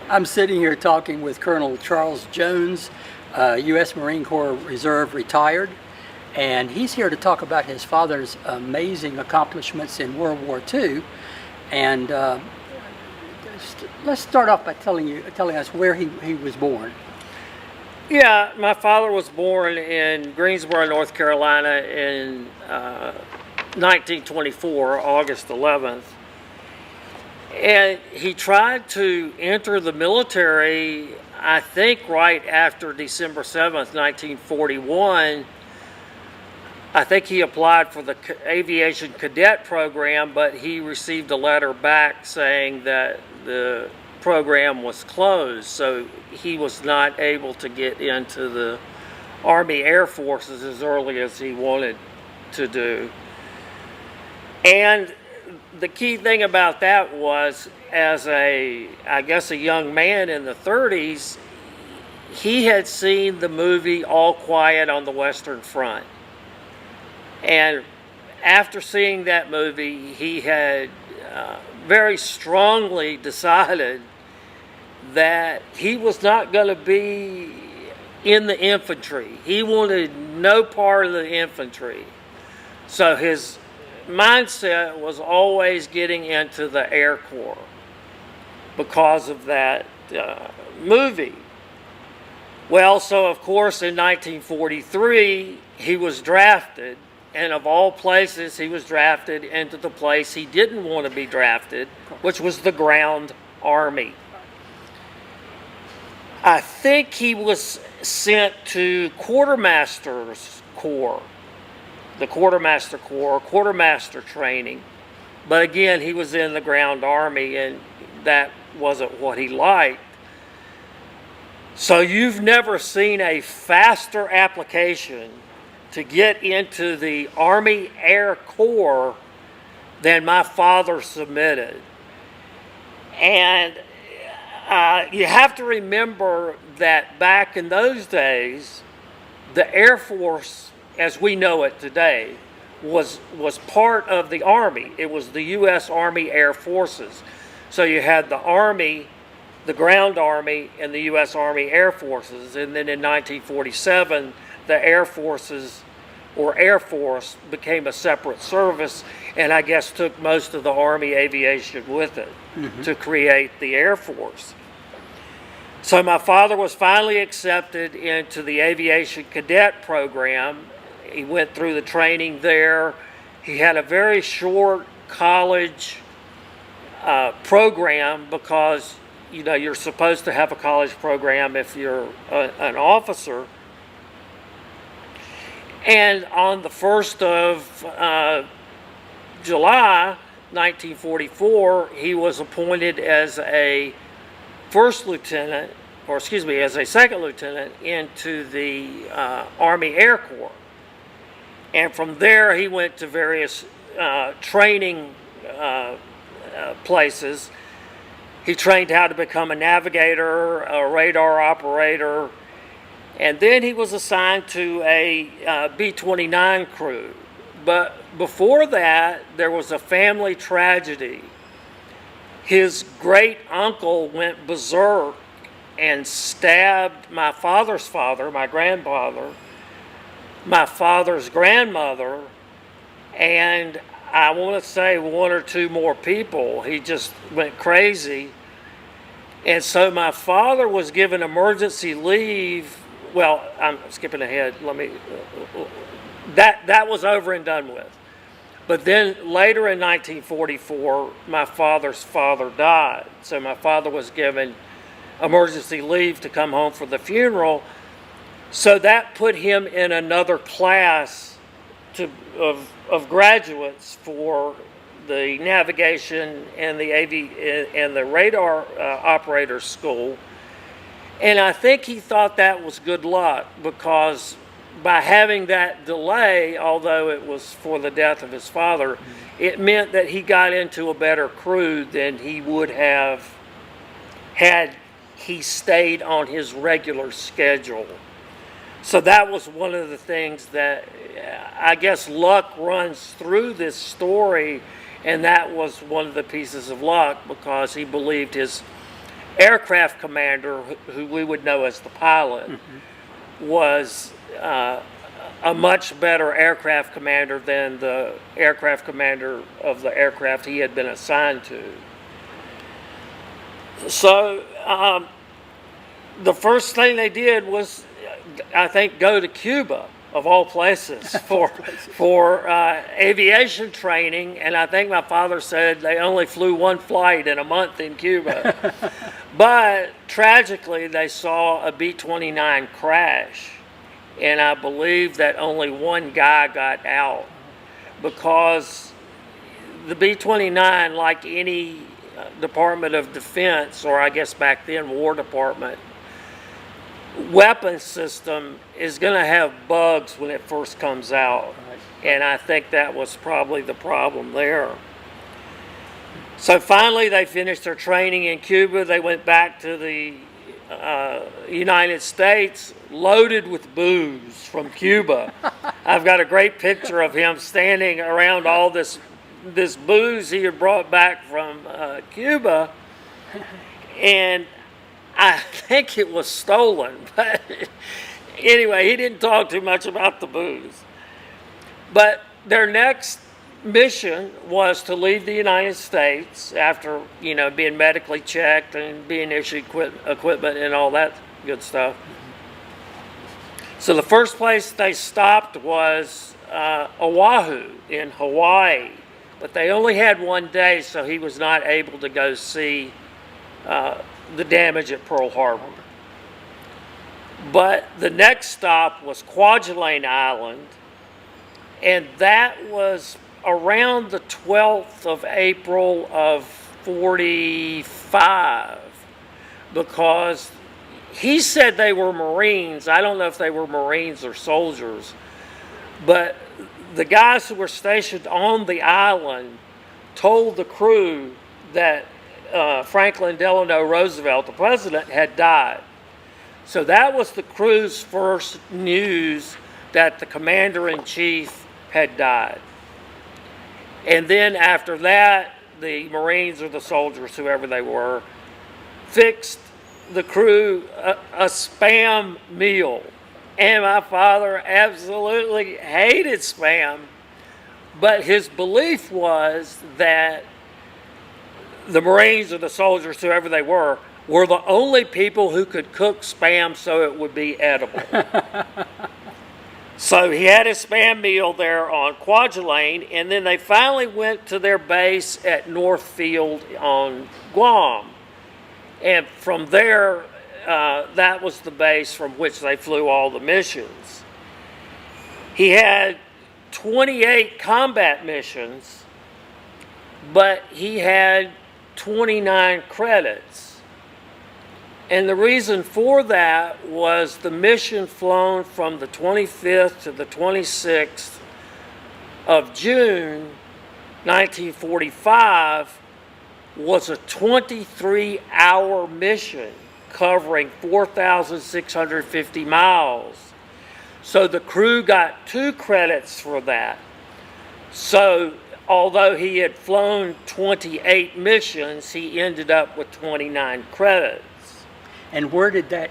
I'm sitting here talking with Colonel Charles Jones, U.S. Marine Corps Reserve retired, and he's here to talk about his father's amazing accomplishments in World War II. And let's start off by telling us where he was born. Yeah, my father was born in Greensboro, North Carolina in 1924, August 11th. And he tried to enter the military, I think, right after December 7th, 1941. I think he applied for the aviation cadet program, but he received a letter back saying that the program was closed, so he was not able to get into the Army Air Forces as early as he wanted to do. And the key thing about that was, as a young man in the 30s, he had seen the movie All Quiet on the Western Front. And after seeing that movie, he had very strongly decided that he was not going to be in the infantry. He wanted no part of the infantry. So his mindset was always getting into the Air Corps because of that movie. Well, so of course in 1943 he was drafted, and of all places he was drafted into the place he didn't want to be drafted, which was the ground army. I think he was sent to Quartermaster's Corps, the Quartermaster Corps, Quartermaster training. But again, he was in the ground army, and that wasn't what he liked. So you've never seen a faster application to get into the Army Air Corps than my father submitted. And you have to remember that back in those days, the Air Force, as we know it today, was part of the Army. It was the U.S. Army Air Forces. So you had the Army, the Ground Army, and the U.S. Army Air Forces. And then in 1947, the Air Forces, or Air Force, became a separate service, and I guess took most of the Army aviation with it to create the Air Force. So my father was finally accepted into the aviation cadet program. He went through the training there. He had a very short college program because, you know, you're supposed to have a college program if you're an officer. And on the 1st of July 1944, he was appointed as a as a second lieutenant into the Army Air Corps. And from there, he went to various training places. He trained how to become a navigator, a radar operator, and then he was assigned to a B-29 crew. But before that, there was a family tragedy. His great uncle went berserk and stabbed my father's father, my grandfather, my father's grandmother, and I want to say one or two more people. He just went crazy. And so my father was given emergency leave. Well, I'm skipping ahead. That was over and done with. But then later in 1944, my father's father died. So my father was given emergency leave to come home for the funeral. So that put him in another class of graduates for the navigation and the radar operator school. And I think he thought that was good luck, because by having that delay, although it was for the death of his father, it meant that he got into a better crew than he would have had he stayed on his regular schedule. So that was one of the things that I guess luck runs through this story, and that was one of the pieces of luck, because he believed his aircraft commander, who we would know as the pilot, was a much better aircraft commander than the aircraft commander of the aircraft he had been assigned to. So the first thing they did was, I think, go to Cuba, of all places, for aviation training. And I think my father said they only flew one flight in a month in Cuba. But tragically, they saw a B-29 crash. And I believe that only one guy got out, because the B-29, like any Department of Defense, or I guess back then War Department, weapon system is going to have bugs when it first comes out. Right. And I think that was probably the problem there. So finally they finished their training in Cuba. They went back to the United States loaded with booze from Cuba. I've got a great picture of him standing around all this booze he had brought back from Cuba, and I think it was stolen. But anyway, he didn't talk too much about the booze. But their next mission was to leave the United States after, being medically checked and being issued equipment and all that good stuff. So the first place they stopped was Oahu in Hawaii, but they only had one day, so he was not able to go see the damage at Pearl Harbor. But the next stop was Kwajalein Island, and that was around the 12th of April of 45, because he said they were Marines. I don't know if they were Marines or soldiers, but the guys who were stationed on the island told the crew that Franklin Delano Roosevelt, the president, had died. So that was the crew's first news that the commander-in-chief had died. And then after that, the Marines or the soldiers, whoever they were, fixed the crew a Spam meal. And my father absolutely hated Spam. But his belief was that the Marines or the soldiers, whoever they were the only people who could cook Spam so it would be edible. So he had his Spam meal there on Kwajalein, and then they finally went to their base at Northfield on Guam. And from there, that was the base from which they flew all the missions. He had 28 combat missions, but he had 29 credits. And the reason for that was the mission flown from the 25th to the 26th of June 1945 was a 23-hour mission covering 4,650 miles. So the crew got 2 credits for that. So although he had flown 28 missions, he ended up with 29 credits. And where did that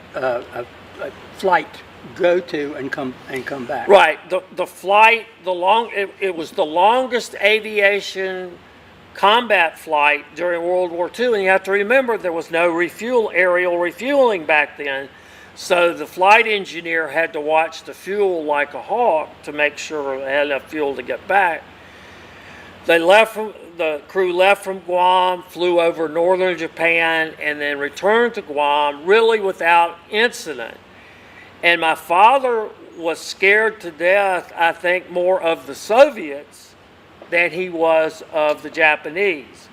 flight go to and come back? Right. The flight, it was the longest aviation combat flight during World War II. And you have to remember there was no aerial refueling back then. So the flight engineer had to watch the fuel like a hawk to make sure they had enough fuel to get back. The crew left from Guam, flew over northern Japan, and then returned to Guam, really without incident. And my father was scared to death, I think, more of the Soviets than he was of the Japanese,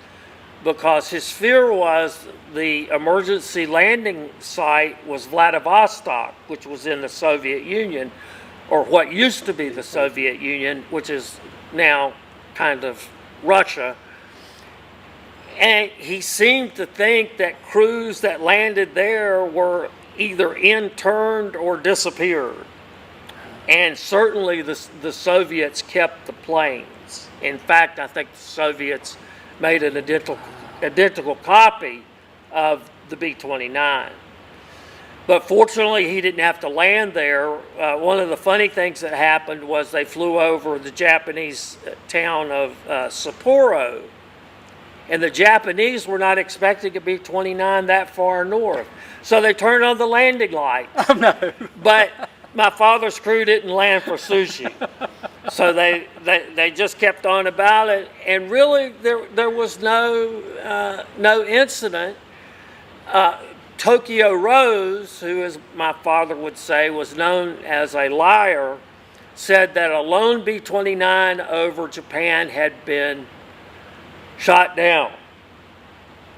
because his fear was the emergency landing site was Vladivostok, which was in the Soviet Union, or what used to be the Soviet Union, which is now kind of Russia. And he seemed to think that crews that landed there were either interned or disappeared. And certainly the Soviets kept the planes. In fact, I think the Soviets made an identical copy of the B-29. But fortunately, he didn't have to land there. One of the funny things that happened was they flew over the Japanese town of Sapporo, and the Japanese were not expecting a B-29 that far north. So they turned on the landing lights. Oh, no. But my father's crew didn't land for sushi. So they just kept on about it. And really, there was no incident. Tokyo Rose, who, as my father would say, was known as a liar, said that a lone B-29 over Japan had been shot down.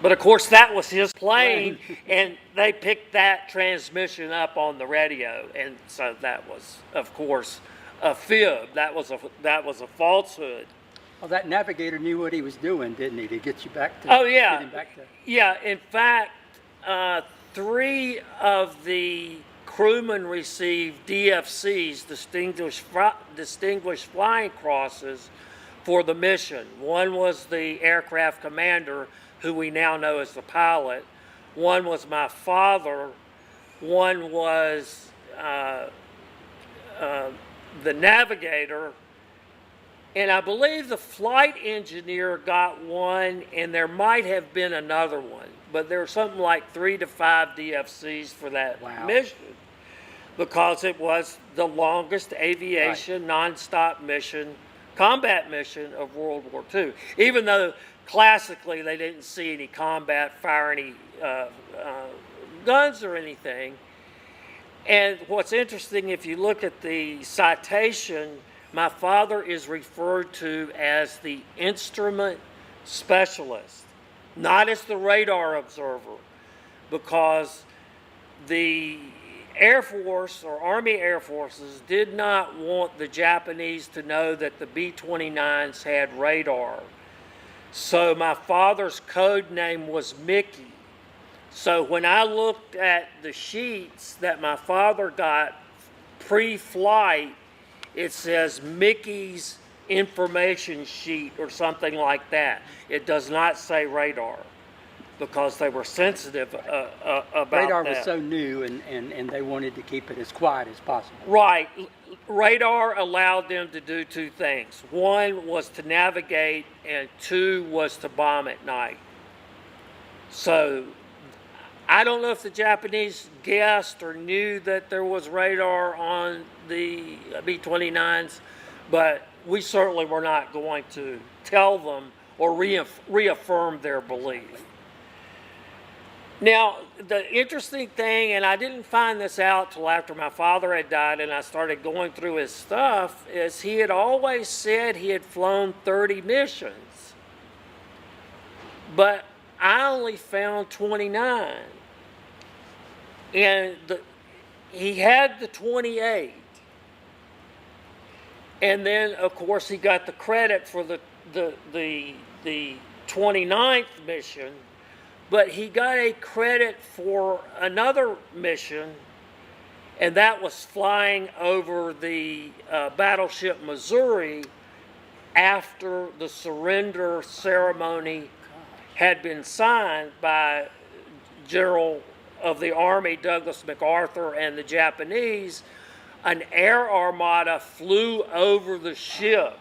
But of course, that was his plane, and they picked that transmission up on the radio, and so that was, of course, a fib. That was a falsehood. Well, that navigator knew what he was doing, didn't he, to get you back to? Oh yeah, get him back to... yeah. In fact, 3 of the crewmen received DFCs, Distinguished Flying Crosses, for the mission. One was the aircraft commander, who we now know as the pilot. One was my father. One was the navigator. And I believe the flight engineer got one, and there might have been another one. But there were something like 3 to 5 DFCs for that mission, because it was the longest aviation nonstop mission, combat mission of World War II. Even though classically they didn't see any combat, fire any guns or anything. And what's interesting, if you look at the citation, my father is referred to as the instrument specialist, not as the radar observer, because the Air Force or Army Air Forces did not want the Japanese to know that the B-29s had radar. So my father's code name was Mickey. So when I looked at the sheets that my father got pre-flight, it says Mickey's information sheet or something like that. It does not say radar, because they were sensitive about radar that. was so new, and they wanted to keep it as quiet as possible. Right. Radar allowed them to do 2 things. 1 was to navigate, and 2 was to bomb at night. So I don't know if the Japanese guessed or knew that there was radar on the B-29s, but we certainly were not going to tell them or reaffirm their belief. Now, the interesting thing, and I didn't find this out till after my father had died and I started going through his stuff, is he had always said he had flown 30 missions. But I only found 29. And he had the 28. And then, of course, he got the credit for the 29th mission, but he got a credit for another mission, and that was flying over the battleship Missouri after the surrender ceremony had been signed by General of the Army Douglas MacArthur and the Japanese. An air armada flew over the ship.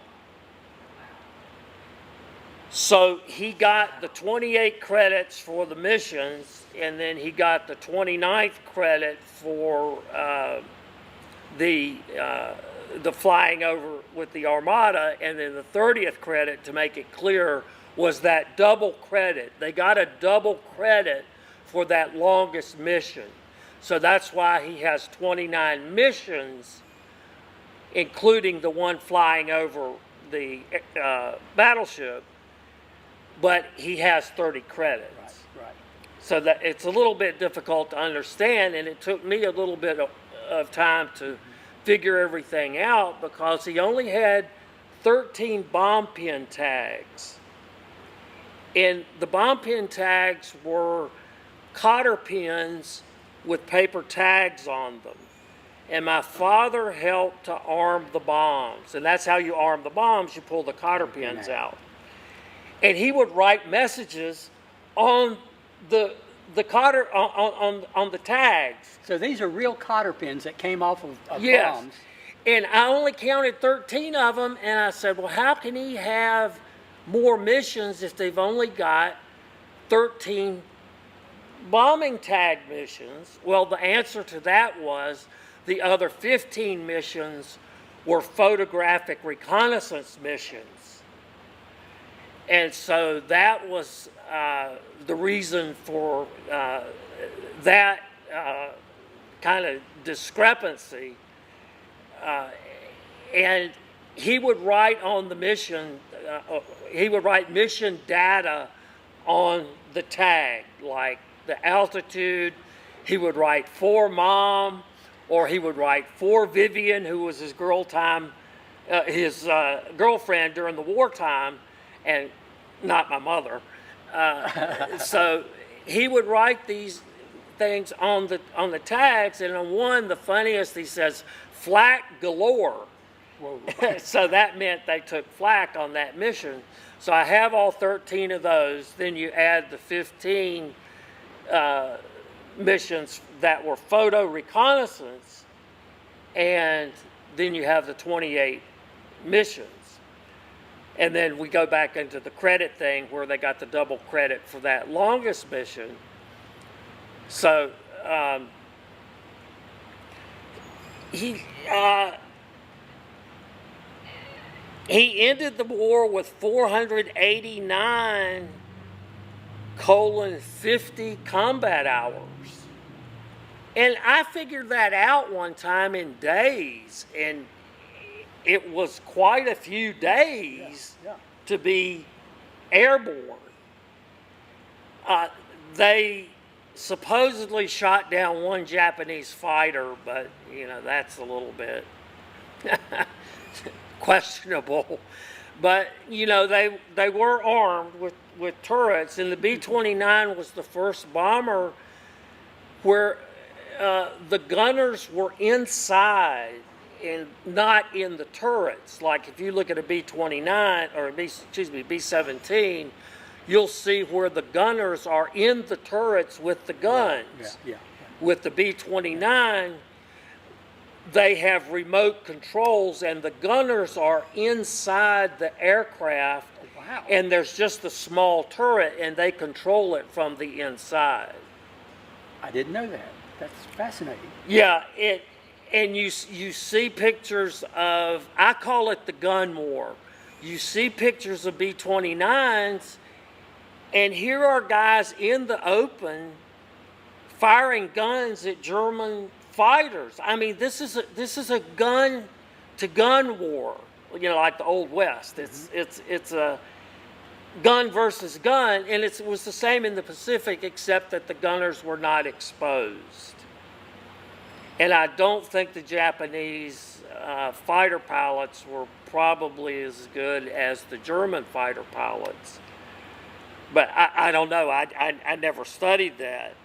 So he got the 28 credits for the missions, and then he got the 29th credit for the flying over with the armada, and then the 30th credit, to make it clear, was that double credit. They got a double credit for that longest mission. So that's why he has 29 missions, including the one flying over the battleship, but he has 30 credits. Right. So that it's a little bit difficult to understand, and it took me a little bit of time to figure everything out, because he only had 13 bomb pin tags. And the bomb pin tags were cotter pins with paper tags on them. And my father helped to arm the bombs. And that's how you arm the bombs. You pull the cotter pins out. And he would write messages on the the cotter on the tags. So these are real cotter pins that came off of Yes. bombs. And I only counted 13 of them, and I said, well, how can he have more missions if they've only got 13 bombing tag missions? Well, the answer to that was the other 15 missions were photographic reconnaissance missions. And so that was the reason for that kind of discrepancy. And he would write on the mission, he would write mission data on the tag, like the altitude. He would write for Mom, or he would write for Vivian, who was his girlfriend during the wartime, and not my mother. So he would write these things on the tags, and on one, the funniest, he says, "flak galore." Whoa. So that meant they took flak on that mission. So I have all 13 of those. Then you add the 15 missions that were photo reconnaissance, and then you have the 28 missions. And then we go back into the credit thing where they got the double credit for that longest mission. So he ended the war with 489:50 combat hours. And I figured that out one time in days, and it was quite a few days to be airborne. They supposedly shot down one Japanese fighter, but that's a little bit questionable. But they were armed with turrets, and the B-29 was the first bomber where the gunners were inside and not in the turrets. Like if you look at a B-29 or B-17, you'll see where the gunners are in the turrets with the guns. Yeah. With the B-29, they have remote controls, and the gunners are inside the aircraft. Wow. And there's just a small turret, and they control it from the inside. I didn't know that. That's fascinating. Yeah, and you see pictures of, I call it the gun war. You see pictures of B-29s, and here are guys in the open firing guns at German fighters. I mean, this is a gun to gun war, like the Old West. It's a gun versus gun, and it was the same in the Pacific, except that the gunners were not exposed. And I don't think the Japanese fighter pilots were probably as good as the German fighter pilots. But I don't know. I never studied that.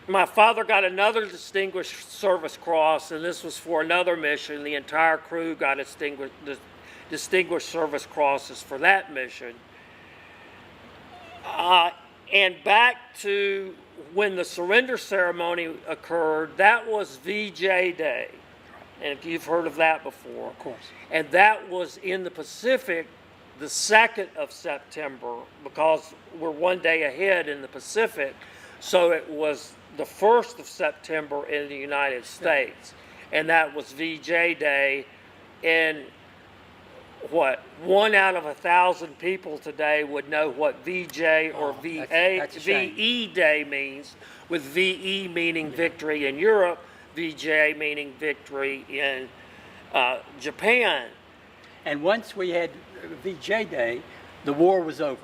My father got another Distinguished Service Cross, and this was for another mission. The entire crew got Distinguished Service Crosses for that mission. And back to when the surrender ceremony occurred, that was VJ Day. And if you've heard of that before. Of course. And that was in the Pacific the 2nd of September, because we're one day ahead in the Pacific. So it was the 1st of September in the United States. And that was VJ Day. And 1 out of 1,000 people today would know what VJ or VE Day means, with VE meaning victory in Europe, VJ meaning victory in Japan. And once we had VJ Day, the war was over.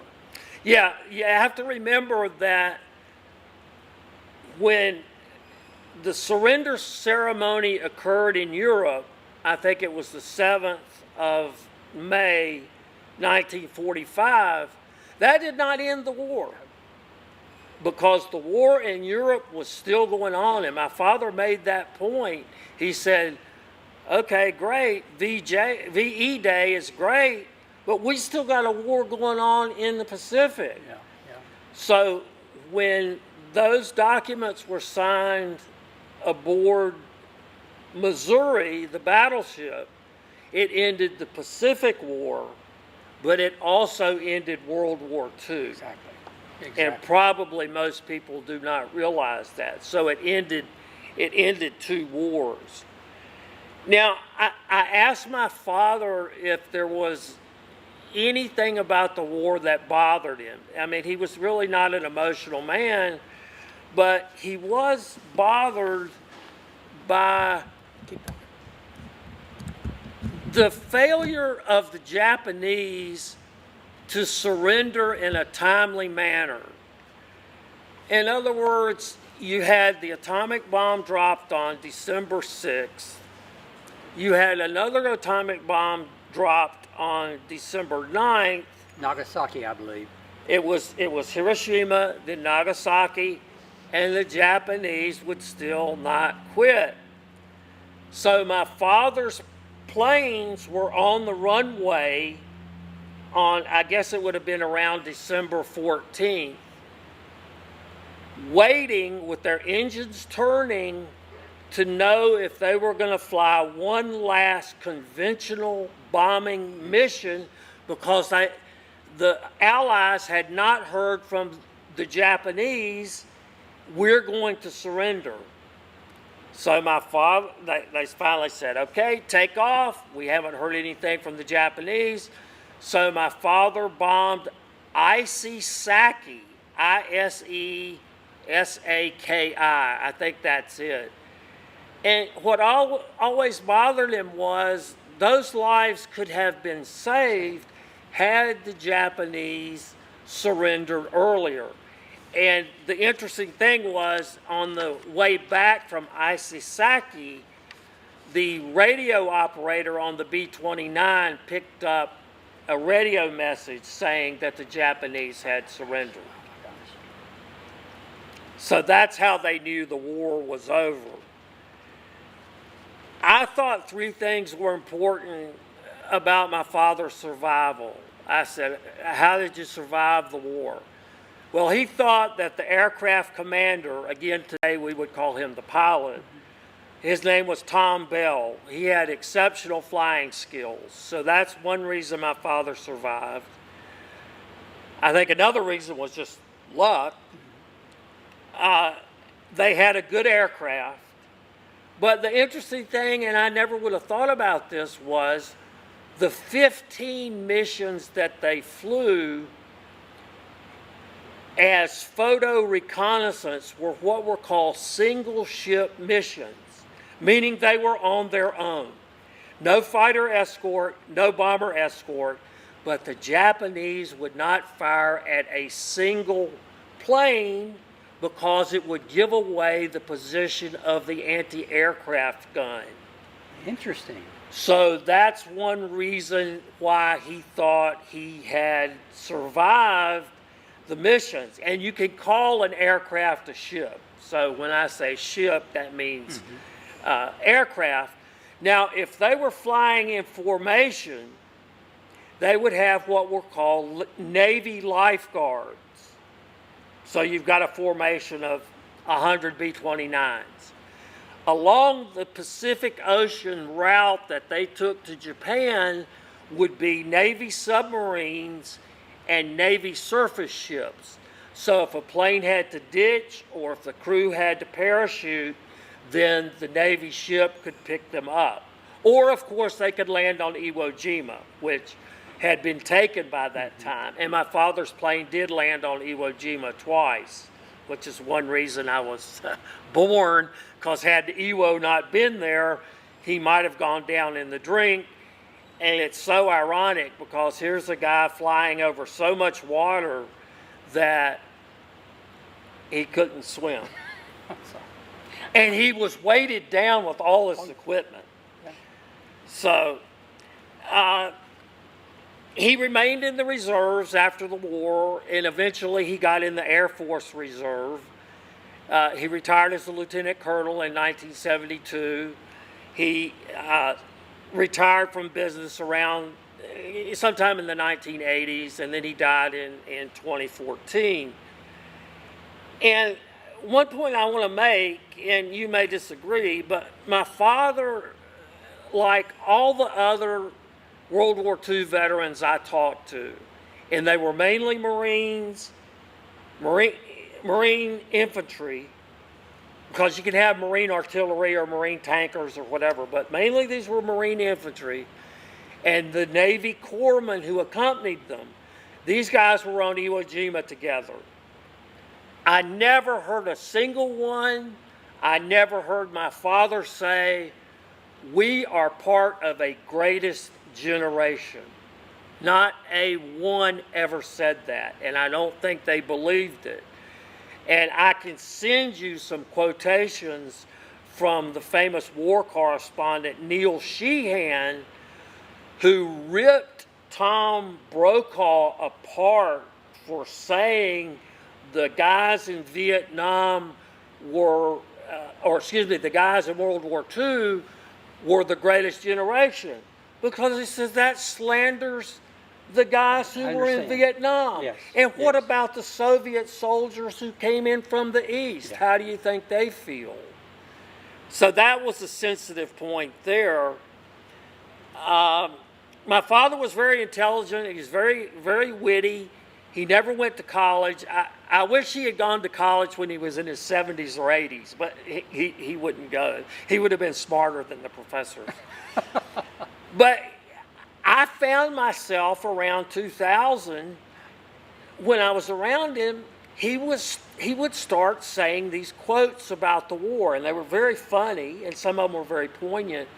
Yeah, you have to remember that when the surrender ceremony occurred in Europe, I think it was the 7th of May 1945, that did not end the war, because the war in Europe was still going on. And my father made that point. He said, okay, great, VE Day is great, but we still got a war going on in the Pacific. Yeah. So when those documents were signed aboard Missouri, the battleship, it ended the Pacific War, but it also ended World War II. Exactly. And probably most people do not realize that. So it ended two wars. Now, I asked my father if there was anything about the war that bothered him. I mean, he was really not an emotional man, but he was bothered by the failure of the Japanese to surrender in a timely manner. In other words, you had the atomic bomb dropped on December 6th. You had another atomic bomb dropped on December 9th. Nagasaki, I believe. It was Hiroshima, then Nagasaki, and the Japanese would still not quit. So my father's planes were on the runway on, I guess it would have been around December 14th, waiting with their engines turning to know if they were going to fly one last conventional bombing mission, because the Allies had not heard from the Japanese, we're going to surrender. So my father, they finally said, okay, take off. We haven't heard anything from the Japanese. So my father bombed Isesaki, Isesaki, I think that's it. And what always bothered him was those lives could have been saved had the Japanese surrendered earlier. And the interesting thing was, on the way back from Isesaki, the radio operator on the B-29 picked up a radio message saying that the Japanese had surrendered. So that's how they knew the war was over. I thought three things were important about my father's survival. I said, how did you survive the war? Well, he thought that the aircraft commander, again today we would call him the pilot, his name was Tom Bell. He had exceptional flying skills. So that's one reason my father survived. I think another reason was just luck. They had a good aircraft. But the interesting thing, and I never would have thought about this, was the 15 missions that they flew as photo reconnaissance were what were called single ship missions, meaning they were on their own. No fighter escort, no bomber escort, but the Japanese would not fire at a single plane because it would give away the position of the anti-aircraft gun. Interesting. So that's one reason why he thought he had survived the missions. And you can call an aircraft a ship. So when I say ship, that means aircraft. Now, if they were flying in formation, they would have what were called Navy lifeguards. So you've got a formation of 100 B-29s. Along the Pacific Ocean route that they took to Japan would be Navy submarines and Navy surface ships. So if a plane had to ditch or if the crew had to parachute, then the Navy ship could pick them up. Or, of course, they could land on Iwo Jima, which had been taken by that time. And my father's plane did land on Iwo Jima twice, which is one reason I was born, because had Iwo not been there, he might have gone down in the drink. And it's so ironic because here's a guy flying over so much water that he couldn't swim. And he was weighted down with all his equipment. So he remained in the reserves after the war, and eventually he got in the Air Force Reserve. He retired as a lieutenant colonel in 1972. He retired from business around sometime in the 1980s, and then he died in 2014. And one point I want to make, and you may disagree, but my father, like all the other World War II veterans I talked to, and they were mainly Marine infantry, because you can have Marine artillery or Marine tankers or whatever, but mainly these were Marine infantry, and the Navy corpsmen who accompanied them. These guys were on Iwo Jima together. I never heard a single one. I never heard my father say, we are part of a greatest generation. Not a one ever said that, and I don't think they believed it. And I can send you some quotations from the famous war correspondent Neil Sheehan, who ripped Tom Brokaw apart for saying the guys in Vietnam were, the guys in World War II were the greatest generation. Because he says that slanders the guys who were in Vietnam. Yes. And what about the Soviet soldiers who came in from the East? Yeah. How do you think they feel? So that was a sensitive point there. My father was very intelligent. He was very, very witty. He never went to college. I wish he had gone to college when he was in his 70s or 80s, but he wouldn't go. He would have been smarter than the professors. But I found myself around 2000, when I was around him, he would start saying these quotes about the war, and they were very funny, and some of them were very poignant.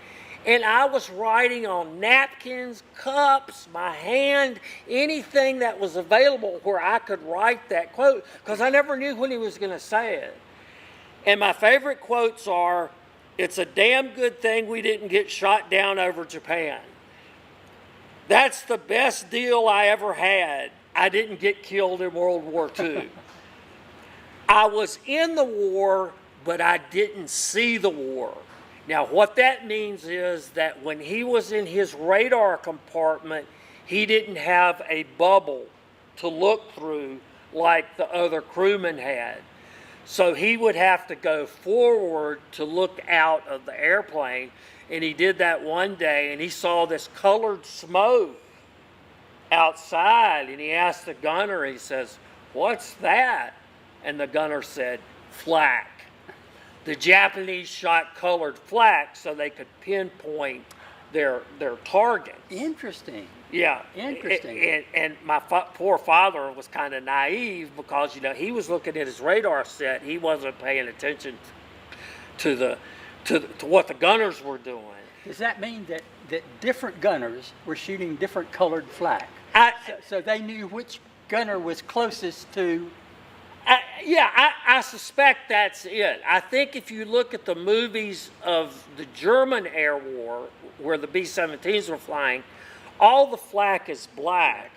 And I was writing on napkins, cups, my hand, anything that was available where I could write that quote, because I never knew when he was going to say it. And my favorite quotes are, "It's a damn good thing we didn't get shot down over Japan. That's the best deal I ever had. I didn't get killed in World War II. I was in the war, but I didn't see the war." Now, what that means is that when he was in his radar compartment, he didn't have a bubble to look through like the other crewmen had. So he would have to go forward to look out of the airplane. And he did that one day, and he saw this colored smoke outside. And he asked the gunner, he says, "What's that?" And the gunner said, "Flak." The Japanese shot colored flak so they could pinpoint their target. Interesting. Yeah. Interesting. And my poor father was kind of naive because, he was looking at his radar set. He wasn't paying attention to what the gunners were doing. Does that mean that different gunners were shooting different colored flak? So they knew which gunner was closest to... I suspect that's it. I think if you look at the movies of the German air war, where the B-17s were flying, all the flak is black.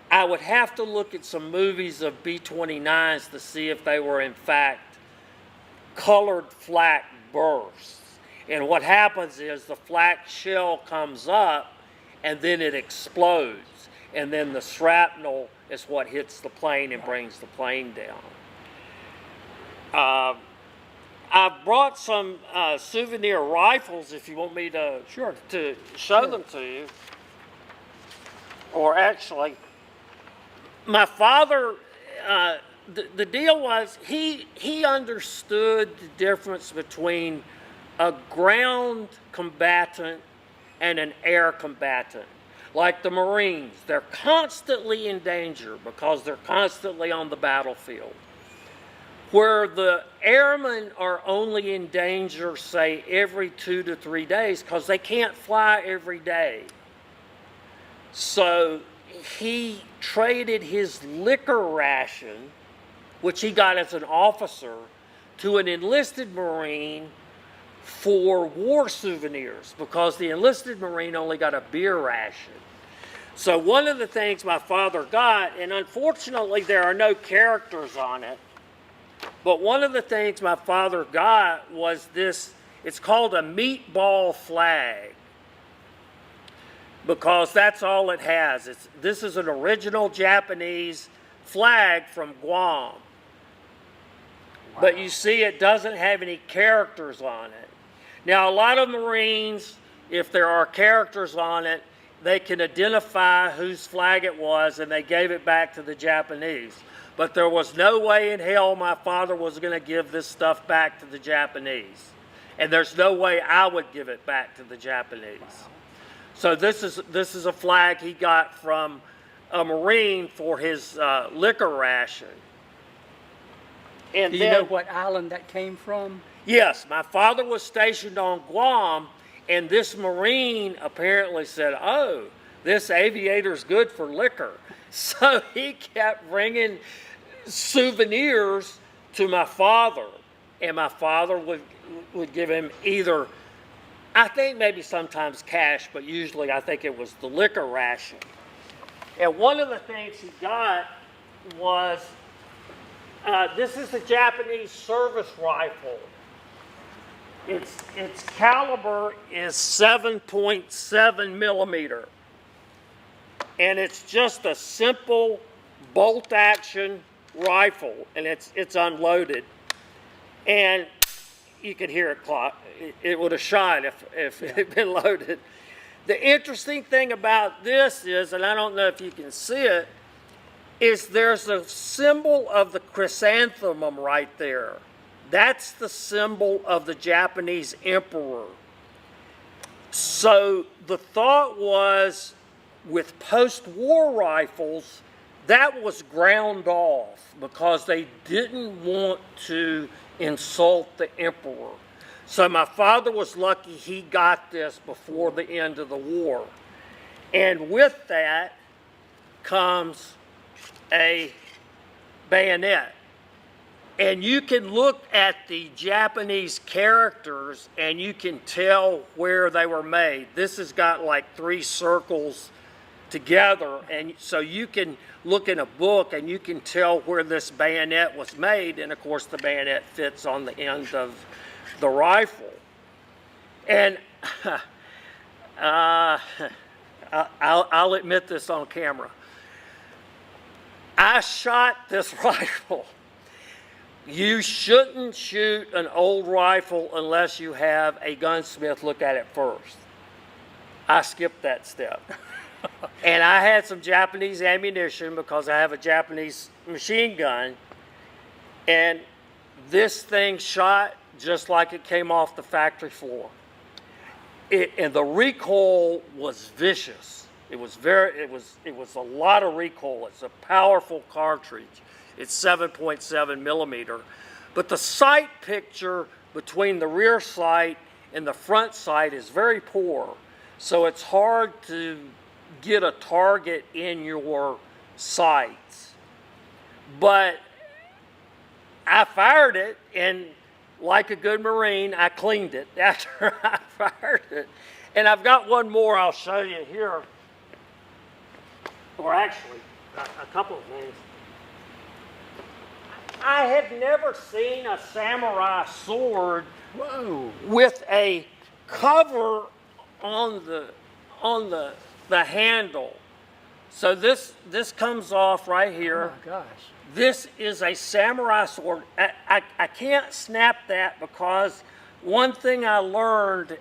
I would have to look at some movies of B-29s to see if they were in fact colored flak bursts. And what happens is the flak shell comes up and then it explodes. And then the shrapnel is what hits the plane and brings the plane down. I've brought some souvenir rifles if you want me to, to show them to you. Or actually, my father, the deal was he understood the difference between a ground combatant and an air combatant. Like the Marines, they're constantly in danger because they're constantly on the battlefield. Where the airmen are only in danger, say, every 2 to 3 days because they can't fly every day. So he traded his liquor ration, which he got as an officer, to an enlisted Marine for war souvenirs because the enlisted Marine only got a beer ration. So one of the things my father got, and unfortunately there are no characters on it, but one of the things my father got was this, it's called a meatball flag because that's all it has. This is an original Japanese flag from Guam. But you see, it doesn't have any characters on it. Now, a lot of Marines, if there are characters on it, they can identify whose flag it was, and they gave it back to the Japanese. But there was no way in hell my father was going to give this stuff back to the Japanese. And there's no way I would give it back to the Japanese. So this is a flag he got from a Marine for his liquor ration. And Do you know what island that came from? Yes, my father was stationed on Guam, and this Marine apparently said, "Oh, this aviator's good for liquor." So he kept bringing souvenirs to my father, and my father would give him either, I think maybe sometimes cash, but usually I think it was the liquor ration. And one of the things he got was, this is the Japanese service rifle. Its caliber is 7.7 millimeter. And it's just a simple bolt action rifle, and it's unloaded. And you could hear it clock. It would have shot if it had been loaded. The interesting thing about this is, and I don't know if you can see it, is there's a symbol of the chrysanthemum right there. That's the symbol of the Japanese emperor. So the thought was, with post-war rifles, that was ground off because they didn't want to insult the emperor. So my father was lucky he got this before the end of the war. And with that comes a bayonet. And you can look at the Japanese characters and you can tell where they were made. This has got like 3 circles together, and so you can look in a book and you can tell where this bayonet was made, and of course the bayonet fits on the end of the rifle. And I'll admit this on camera. I shot this rifle. You shouldn't shoot an old rifle unless you have a gunsmith look at it first. I skipped that step. And I had some Japanese ammunition because I have a Japanese machine gun. And this thing shot just like it came off the factory floor. And the recoil was vicious. It was a lot of recoil. It's a powerful cartridge. It's 7.7 millimeter. But the sight picture between the rear sight and the front sight is very poor. So it's hard to get a target in your sights. But I fired it, and like a good Marine, I cleaned it after I fired it. And I've got one more I'll show you here. Or actually, a couple of things. I have never seen a samurai sword with a cover on the handle. So this comes off right here. Oh my gosh. This is a samurai sword. I can't snap that because one thing I learned,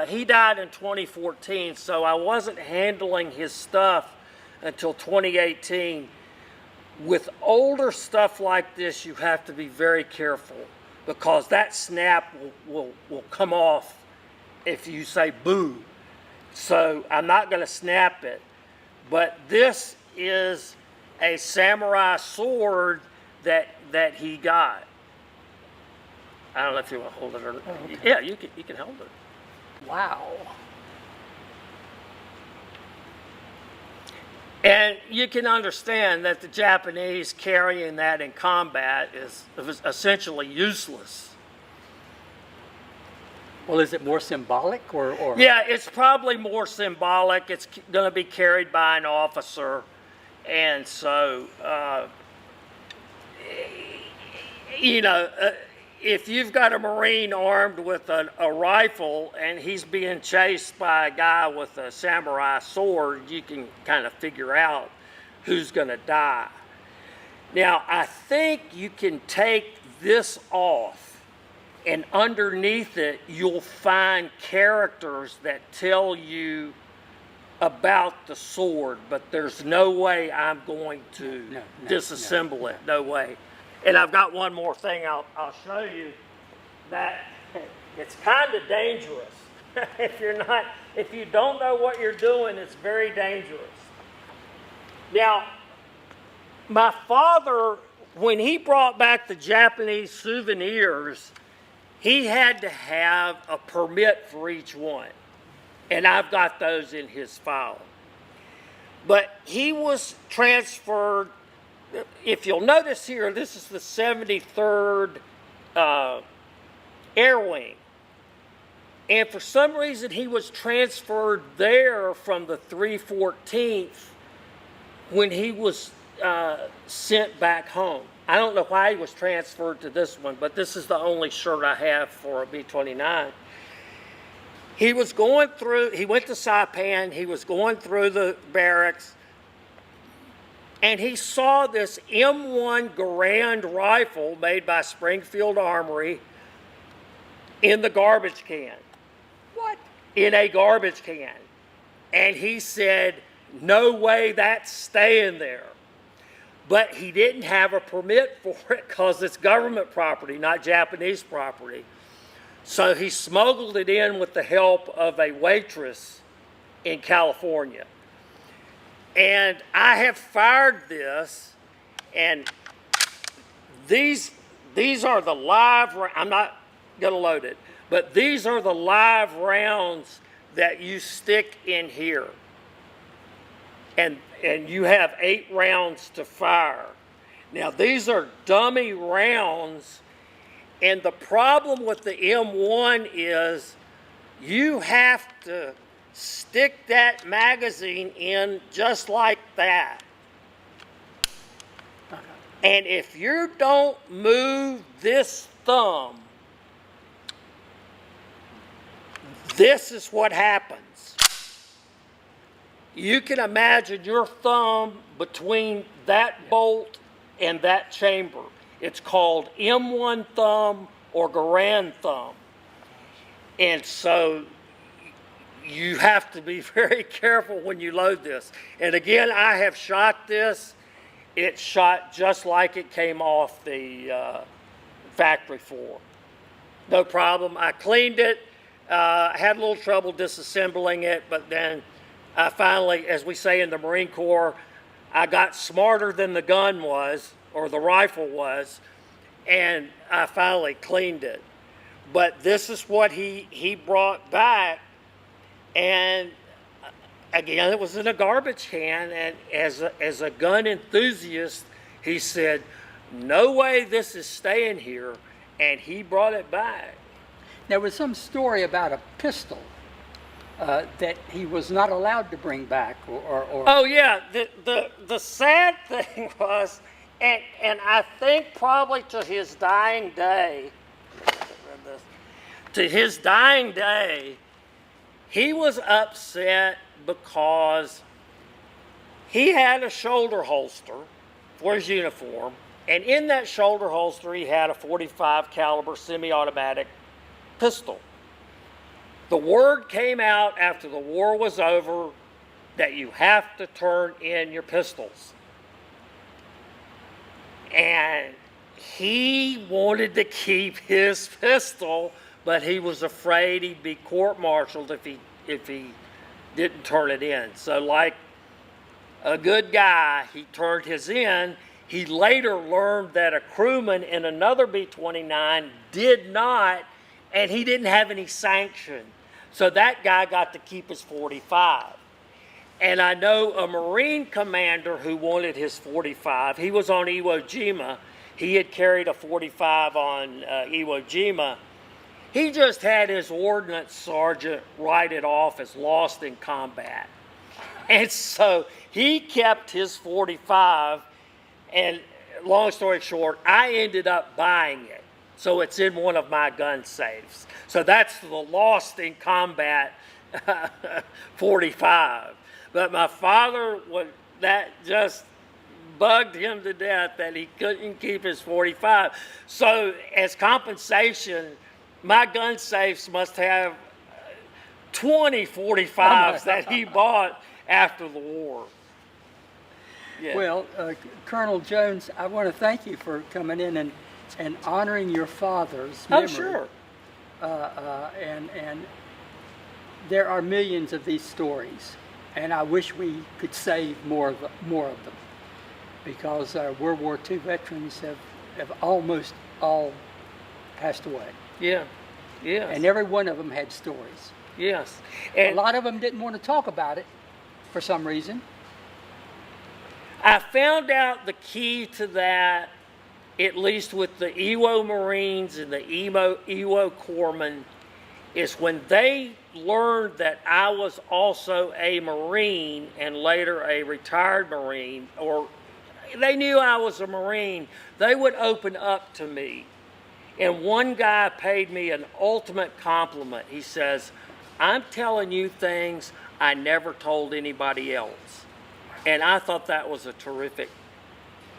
he died in 2014, so I wasn't handling his stuff until 2018. With older stuff like this, you have to be very careful because that snap will come off if you say boo. So I'm not going to snap it. But this is a samurai sword that he got. I don't know if you want to hold it or not. Oh, okay. Yeah, you can hold it. Wow. And you can understand that the Japanese carrying that in combat is essentially useless. Well, is it more symbolic or? Yeah, it's probably more symbolic. It's going to be carried by an officer. And so, if you've got a Marine armed with a rifle and he's being chased by a guy with a samurai sword, you can kind of figure out who's going to die. Now, I think you can take this off, and underneath it, you'll find characters that tell you about the sword, but there's no way I'm going to disassemble it. No way. And I've got one more thing I'll show you that it's kind of dangerous. If you don't know what you're doing, it's very dangerous. Now, my father, when he brought back the Japanese souvenirs, he had to have a permit for each one. And I've got those in his file. But he was transferred, if you'll notice here, this is the 73rd Air Wing. And for some reason, he was transferred there from the 314th when he was sent back home. I don't know why he was transferred to this one, but this is the only shirt I have for a B-29. He was going through, he went to Saipan, he was going through the barracks, and he saw this M1 Garand rifle made by Springfield Armory in the garbage can. What? In a garbage can. And he said, no way that's staying there. But he didn't have a permit for it because it's government property, not Japanese property. So he smuggled it in with the help of a waitress in California. And I have fired this, and these are the live, I'm not going to load it, but these are the live rounds that you stick in here. And you have 8 rounds to fire. Now, these are dummy rounds, and the problem with the M1 is you have to stick that magazine in just like that. And if you don't move this thumb, this is what happens. You can imagine your thumb between that bolt and that chamber. It's called M1 thumb or Garand thumb. And so you have to be very careful when you load this. And again, I have shot this. It shot just like it came off the factory floor. No problem. I cleaned it. I had a little trouble disassembling it, but then I finally, as we say in the Marine Corps, I got smarter than the gun was, or the rifle was, and I finally cleaned it. But this is what he brought back, and again, it was in a garbage can, and as a gun enthusiast, he said, no way this is staying here, and he brought it back. There was some story about a pistol that he was not allowed to bring back, or Oh yeah, the sad thing was, and I think probably to his dying day, he was upset because he had a shoulder holster for his uniform, and in that shoulder holster he had a .45 caliber semi-automatic pistol. The word came out after the war was over that you have to turn in your pistols. And he wanted to keep his pistol, but he was afraid he'd be court-martialed if he didn't turn it in. So like a good guy, he turned his in. He later learned that a crewman in another B-29 did not, and he didn't have any sanction. So that guy got to keep his .45. And I know a Marine commander who wanted his .45. He was on Iwo Jima. He had carried a .45 on Iwo Jima. He just had his ordnance sergeant write it off as lost in combat. And so he kept his .45, and long story short, I ended up buying it. So it's in one of my gun safes. So that's the lost in combat .45. But my father, that just bugged him to death that he couldn't keep his 45. So as compensation, my gun safes must have 20 45s that he bought after the war. Yeah. Well, Colonel Jones, I want to thank you for coming in and honoring your father's memory. Oh, sure. And there are millions of these stories, and I wish we could save more of them, because World War II veterans have almost all passed away. Yeah. Yes. And every one of them had stories. Yes. A And lot of them didn't want to talk about it for some reason. I found out the key to that, at least with the EWO Marines and the EWO Corpsmen, is when they learned that I was also a Marine and later a retired Marine, or they knew I was a Marine, they would open up to me. And one guy paid me an ultimate compliment. He says, "I'm telling you things I never told anybody else." And I thought that was a terrific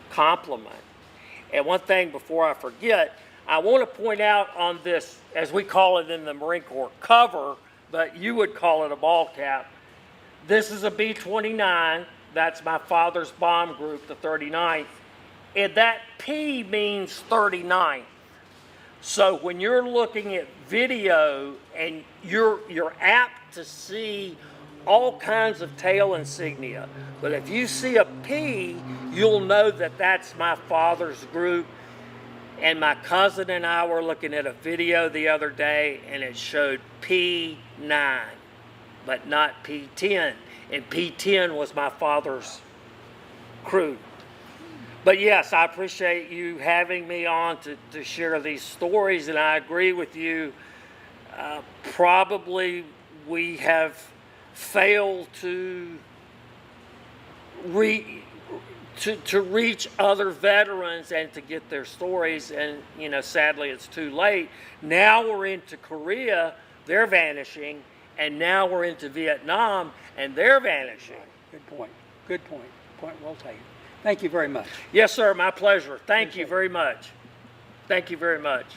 compliment. And one thing before I forget, I want to point out on this, as we call it in the Marine Corps, cover, but you would call it a ball cap. This is a B-29. That's my father's bomb group, the 39th. And that P means 39th. So when you're looking at video and you're apt to see all kinds of tail insignia, but if you see a P, you'll know that that's my father's group. And my cousin and I were looking at a video the other day, and it showed P9, but not P10. And P10 was my father's crew. But yes, I appreciate you having me on to share these stories, and I agree with you. Probably we have failed to reach other veterans and to get their stories, and sadly it's too late. Now we're into Korea, they're vanishing, and now we're into Vietnam, and they're vanishing. Good point. Good point. Point well taken. Thank you very much. Yes, sir, my pleasure. Thank you very much. Thank you very much.